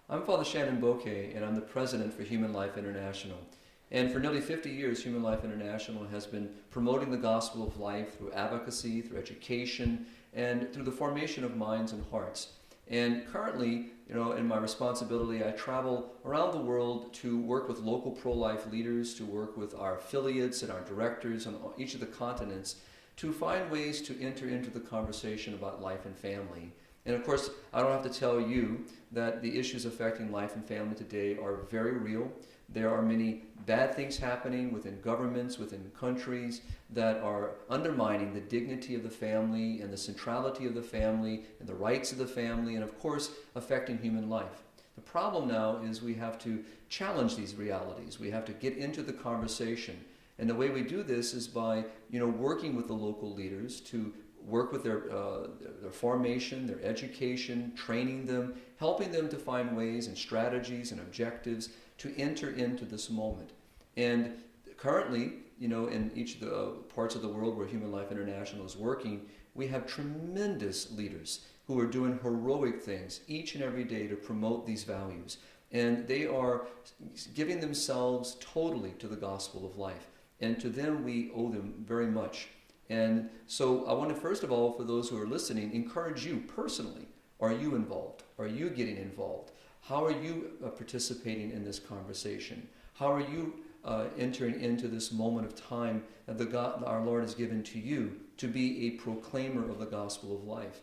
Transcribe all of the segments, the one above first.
I'm Father Shenan Boquet, and I'm the president for Human Life International. And for nearly 50 years, Human Life International has been promoting the gospel of life through advocacy, through education, and through the formation of minds and hearts. And currently, in my responsibility, I travel around the world to work with local pro-life leaders, to work with our affiliates and our directors on each of the continents to find ways to enter into the conversation about life and family. And of course, I don't have to tell you that the issues affecting life and family today are very real. There are many bad things happening within governments, within countries that are undermining the dignity of the family and the centrality of the family and the rights of the family, and of course, affecting human life. The problem now is we have to challenge these realities. We have to get into the conversation. And the way we do this is by, working with the local leaders to work with their formation, their education, training them, helping them to find ways and strategies and objectives to enter into this moment. And currently, in each of the parts of the world where Human Life International is working, we have tremendous leaders who are doing heroic things each and every day to promote these values. And they are giving themselves totally to the gospel of life. And to them, we owe them very much. And so I want to, first of all, for those who are listening, encourage you personally. Are you involved? Are you getting involved? How are you participating in this conversation? How are you entering into this moment of time that our Lord has given to you to be a proclaimer of the gospel of life?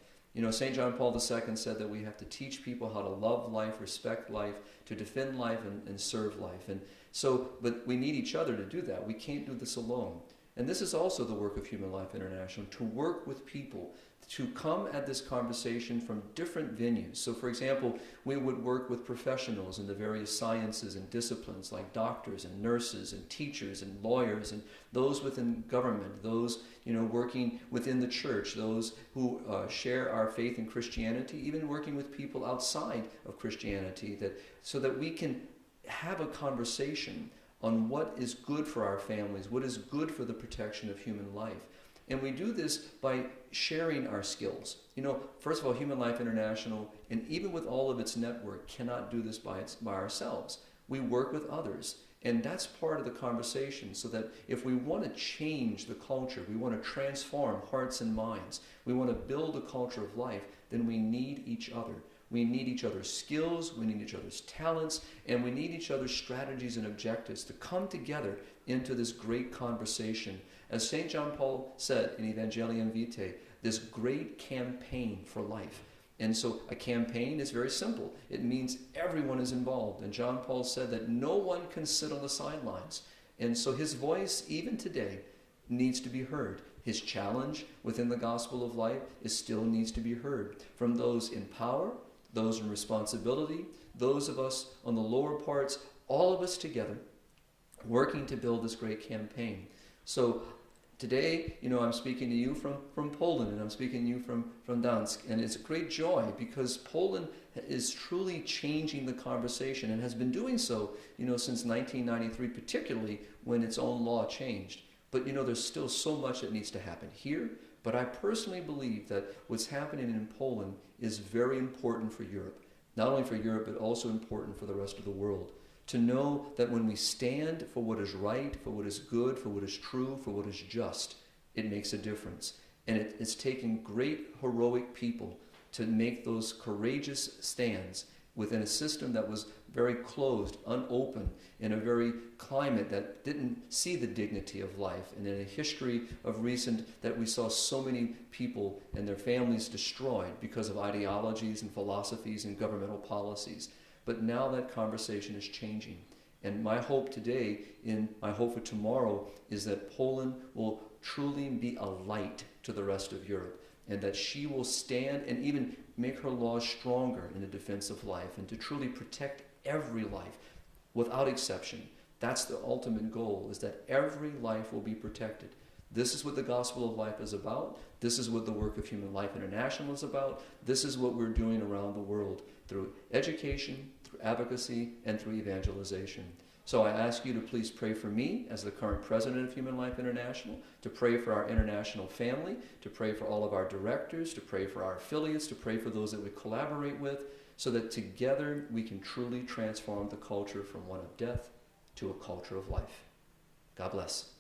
St. John Paul II said that we have to teach people how to love life, respect life, to defend life, and serve life. And so, but we need each other to do that. We can't do this alone. And this is also the work of Human Life International, to work with people, to come at this conversation from different venues. So for example, we would work with professionals in the various sciences and disciplines like doctors and nurses and teachers and lawyers and those within government, those working within the church, those who share our faith in Christianity, even working with people outside of Christianity, so that we can have a conversation on what is good for our families, what is good for the protection of human life. And we do this by sharing our skills. First of all, Human Life International, and even with all of its network, cannot do this by ourselves. We work with others. And that's part of the conversation, so that if we want to change the culture, we want to transform hearts and minds, we want to build a culture of life, then we need each other. We need each other's skills, we need each other's talents, and we need each other's strategies and objectives to come together into this great conversation. As St. John Paul said in Evangelium Vitae, this great campaign for life. And so a campaign is very simple. It means everyone is involved. And John Paul said that no one can sit on the sidelines. And so his voice, even today, needs to be heard. His challenge within the gospel of life still needs to be heard from those in power, those in responsibility, those of us on the lower parts, all of us together, working to build this great campaign. So today, I'm speaking to you from Poland, and I'm speaking to you from Gdansk, and it's a great joy because Poland is truly changing the conversation and has been doing so, since 1993, particularly when its own law changed. But there's still so much that needs to happen here. But I personally believe that what's happening in Poland is very important for Europe. Not only for Europe, but also important for the rest of the world. To know that when we stand for what is right, for what is good, for what is true, for what is just, it makes a difference. And it's taking great heroic people to make those courageous stands within a system that was very closed, unopened, in a very climate that didn't see the dignity of life, and in a history of recent that we saw so many people and their families destroyed because of ideologies and philosophies and governmental policies. But now that conversation is changing. And my hope today, and my hope for tomorrow, is that Poland will truly be a light to the rest of Europe, and that she will stand and even make her laws stronger in the defense of life, and to truly protect every life without exception. That's the ultimate goal, is that every life will be protected. This is what the gospel of life is about. This is what the work of Human Life International is about. This is what we're doing around the world through education, through advocacy, and through evangelization. So I ask you to please pray for me as the current president of Human Life International, to pray for our international family, to pray for all of our directors, to pray for our affiliates, to pray for those that we collaborate with, so that together we can truly transform the culture from one of death to a culture of life. God bless.